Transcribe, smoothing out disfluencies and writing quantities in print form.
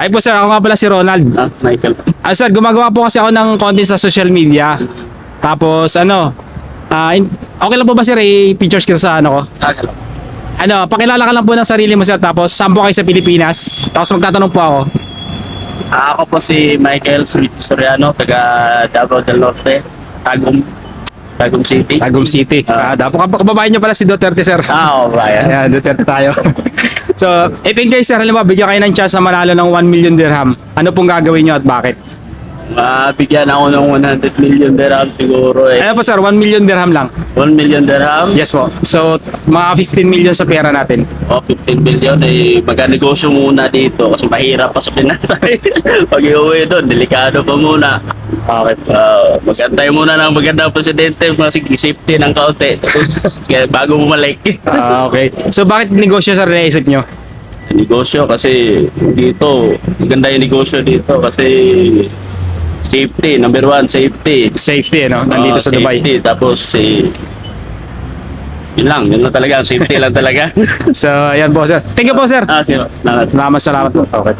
Ay po sir, ako nga pala si Ronald. Michael. Sir, gumagawa po kasi ako ng content sa social media. Tapos okay lang po ba sir, i-features kita sa ano ko? Pakilala ka lang po ng sarili mo sir, tapos saan po kayo sa Pilipinas? Tapos magtatanong po ako. Ako po si Michael Soriano, taga Davao del Norte, Tagum City. Tagum City. Kababayan nyo pala si Duterte sir. Bayan. Ayan, Duterte tayo. So, if in case sir, halimbawa, bigyan kayo ng chance na manalo ng 1 million dirham, ano pong gagawin nyo at bakit? Mabigyan ako ng 100 million dirham siguro eh. Ayan po sir, 1 million dirham lang. 1 million dirham? Yes po. So, mga 15 million sa pera natin. O 15 billion eh, magka-negosyo muna dito kasi mahirap pa sa Pinas. Pag iuwi doon, delikado pa muna. Okay. Magantay muna ng magandang presidente, sige safety ng kaunti. Tapos bago bumalik. Okay. So, bakit negosyo sir naisip nyo? Negosyo kasi dito, maganda yung negosyo dito kasi safety, number one, safety. Safety, no? Nandito sa Dubai. Safety, tapos yun lang talaga, safety lang talaga. So, ayan po sir. Thank you po sir. Sige, salamat. Salamat po. Okay.